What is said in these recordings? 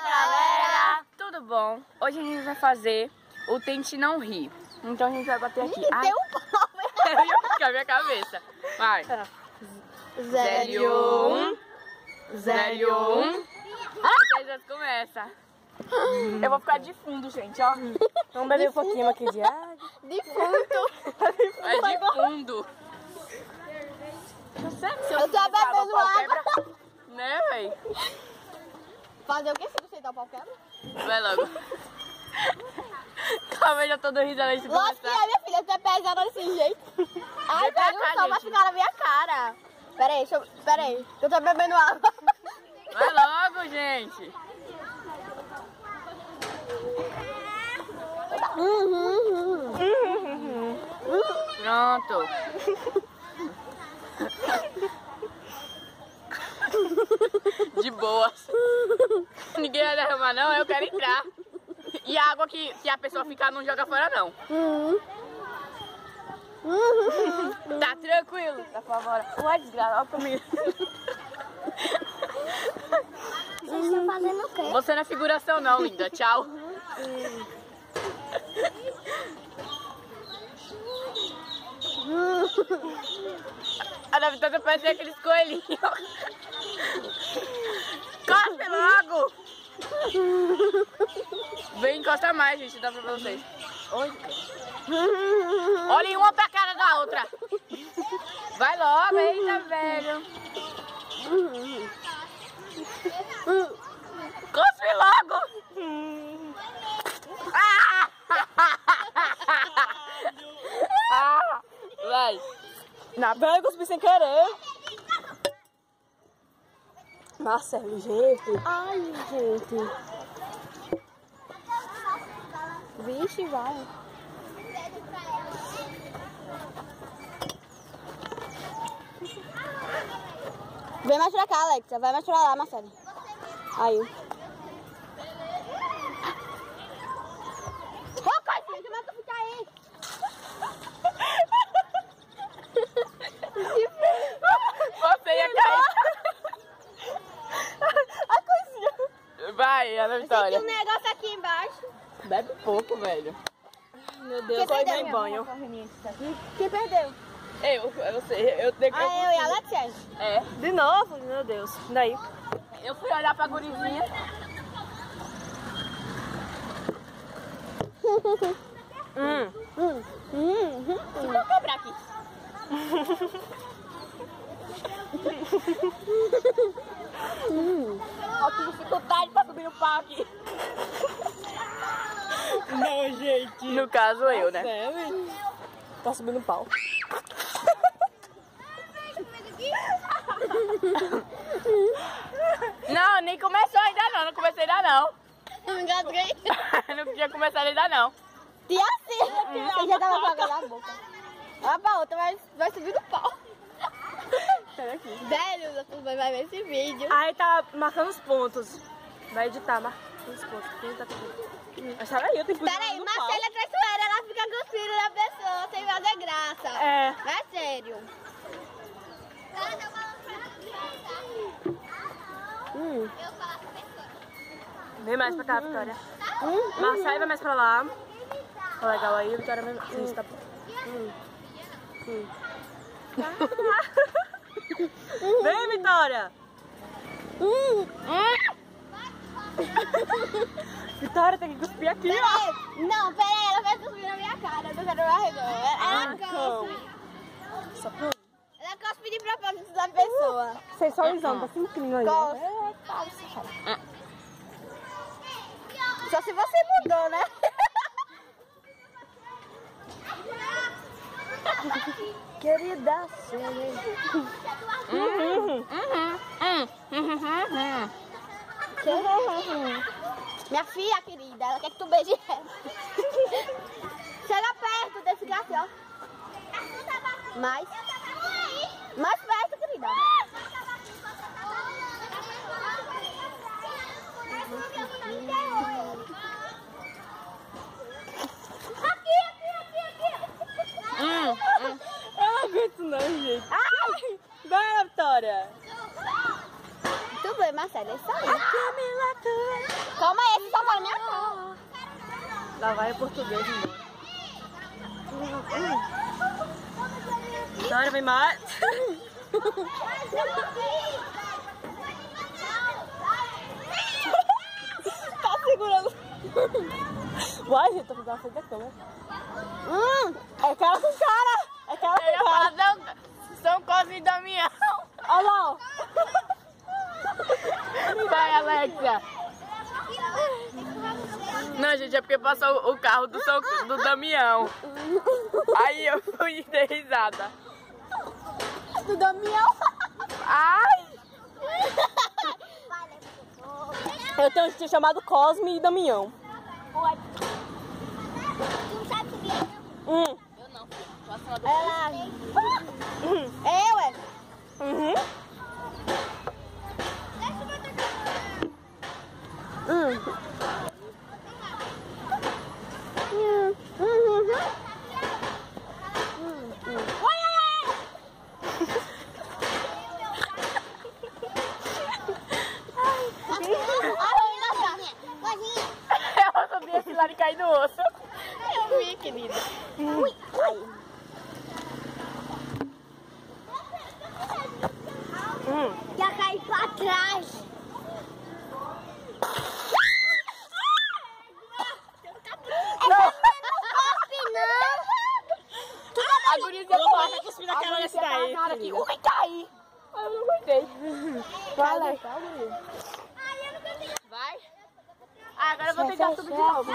galera! Tudo bom? Hoje a gente vai fazer o Tente Não Rir. Então a gente vai bater aqui. Tem um pau! Eu ia ficar na minha cabeça. Vai. 0 e 1. 0 e 1. Vocês já começam. Eu vou ficar de fundo, gente, ó. Vamos beber um pouquinho aqui de água. De fundo! É de fundo. Sério, se Eu tô bebendo água. Né, véi? Fazer o que se você sentar o pau quebra? Vai logo. Calma, eu já tô dando risada antes de Lógico que é, minha filha, você é pesada desse jeito. Ai, Vem pra pega cá, o sol vai gente. ficar na minha cara. Pera aí, eu tô bebendo água. Vai logo, gente. Pronto. De boa. Ninguém vai derramar não, eu quero entrar. E a água que a pessoa ficar não joga fora não. Tá tranquilo. Tá fora. Ué, desgraça, olha comigo. Vocês estão fazendo o quê? Você não é figuração não, linda. Tchau. A da Vitória parece aqueles coelhinhos. Cospe logo! Vem, encosta mais, gente. Dá pra vocês. Olhem uma pra cara da outra. Vai logo, eita, velho. Cospe logo! Vai. Na pega, cuspi sem querer. Marcelo, gente. Ai, gente. Vixe, vai. Vem mais pra cá, Alexa. Vai mais pra lá, Marcelo. Aí. Ô, coisinha, como é que fica aí? Você ia cair. A coisinha. Vai, Ana Tem Vitória. um negócio aqui embaixo. Bebe pouco, velho. Meu Quem Deus, vai perdeu? em banho. Quem perdeu? Eu sei, eu tenho que... Ah, eu e a Alexia. É. De novo? Meu Deus. Daí. Eu fui olhar pra gurizinha. Se eu quebrar aqui. Olha que dificuldade pra subir no pau aqui. Não, gente. No caso, eu, né? Sério? Tá subindo pau. Não, nem começou ainda não. Não comecei ainda não. Eu engasguei. Não tinha começado ainda não. Tia Cida, você já tava com água na boca. Olha pra outra, vai subir no pau. Velho, você vai ver esse vídeo. Aí tá marcando os pontos. Vai editar, marcando os pontos. Quem tá tudo? Mas peraí, eu tenho que Pera aí, Marcela é traiçoeira, ela fica cuspindo na pessoa sem fazer graça. É. É sério. Vem mais pra cá, Vitória. Marcelo vai mais pra lá. Ó, legal aí, Vitória vai... Sim, tá bom. Vem, Vitória! Vitória, tem que cuspir aqui, Pera ó. aí. Não, pera aí, ela vai cuspir na minha cara. Eu tô querendo arregar. Ela cospe. Só pra... Ela cospe de propósito da pessoa. Sensualizando, tá incrível aí. Cospe. Só se você mudou, né? Querida, Minha filha querida, ela quer que tu beije ela. Chega perto desse gato, ó. Mais perto, querida. Eu não aguento não, gente. Ai! Vai, Vitória! Tudo bem, Marcelo, é isso aí. Calma aí, você só fala minha mão. Lá vai o português embora. Agora vem mais. Tá segurando. Vai, gente, tô com a frente da câmera. É cara com cara. É cara com cara. São Cosme e Damião. Olha lá, ó. Vai, Alexa. Não, gente, é porque passou o carro do Damião. Aí eu fui de risada. Do Damião. Ai! Eu tenho um tio chamado Cosme e Damião. Tu não sabe subir aí, não? Eu não, filho. Ela... É, ué. Uhum. Eu subi esse lado e caí no osso. Eu vi, querida. Já cai pra trás. A gurizia Vai cuspir na cara desse daí. Ui, caí. Eu não aguentei. Vai. Vai. Ah, agora eu vou tentar subir de novo.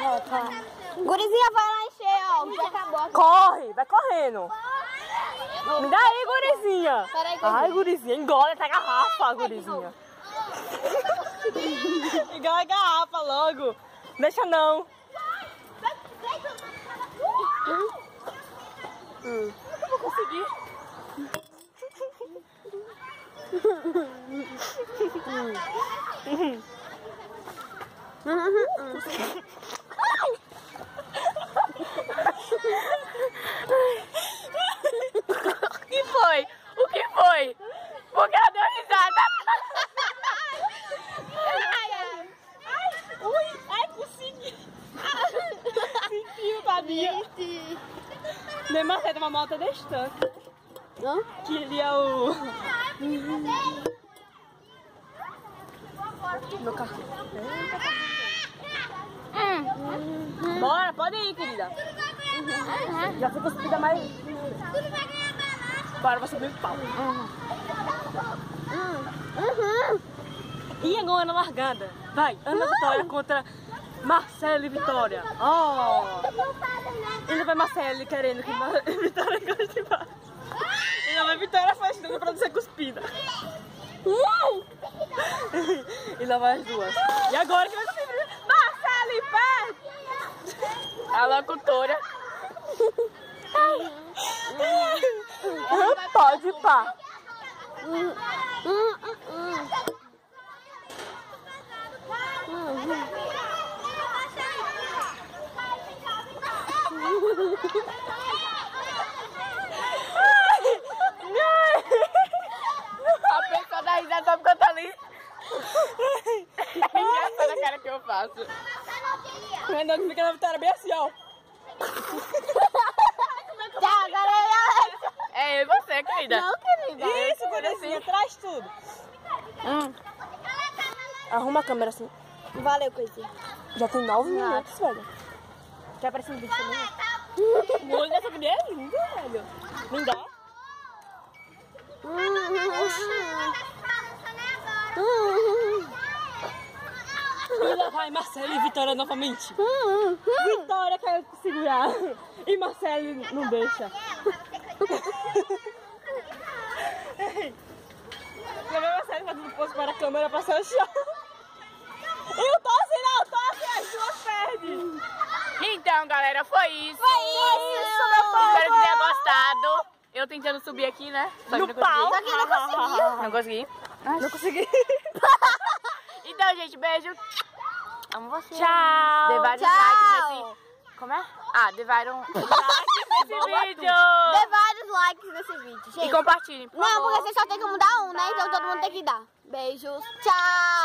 Gurizinha, vai lá encher, ó. Já acabou. Corre, vai correndo. Me dá aí, gurizinha. Peraí, Ai, gurizinha, engole essa garrafa, gurizinha. Engole a garrafa logo. Deixa não. Eu vou conseguir. O que foi? O que foi? Porque ela deu risada. Ai, consegui. Sentiu, tadinha. Nem mais cedo uma moto desse tanto. Queria o... Meu carro. Bora, pode ir, querida. Já fui cuspida mais... Bora, vou subir o pau. E agora na largada? Vai, Ana Vitória contra Marcelo e Vitória. Ainda vai Marcelo querendo que Vitória goste de baixo. Ainda vai Vitória fazendo pra não ser cuspida. E lá vai as duas. E agora que vai cuspir? Marcelo e pé! A locutora. Pode, pá. A pessoa dá risada só porque eu tô ali. É engraçada a cara que eu faço. Ainda fica na Vitória bem assim, ó. Tá, agora É eu e você, querida. Não, querida. Isso, gurizinha, traz tudo. Arruma a câmera assim. Valeu, coisinha. Já tem 9 minutos, velho. Quer aparecer no vídeo também? O olho dessa mulher é lindo, velho. Linda. E lá vai Marcelo e Vitória novamente. Vitória quer segurar. E Marcelo não deixa. Levei Marcelo fazendo posto para a câmera passar o chão. Eu tô assim, não, tô assim, as duas perdem. Então, galera, foi isso. meu povo. Espero que tenha gostado. Eu tentando subir aqui, né? Só que No não pau. consegui. Só que não conseguiu. Não consegui. Não consegui. Então, gente, beijo. Amo vocês. Tchau. Dê vários Tchau. likes nesse... Como é? Ah, dê vários likes nesse vídeo. Dê vários likes nesse vídeo, gente. E compartilhem, por Não, favor. porque você só tem que mudar um, né? Então todo mundo tem que dar. Beijos. Tchau.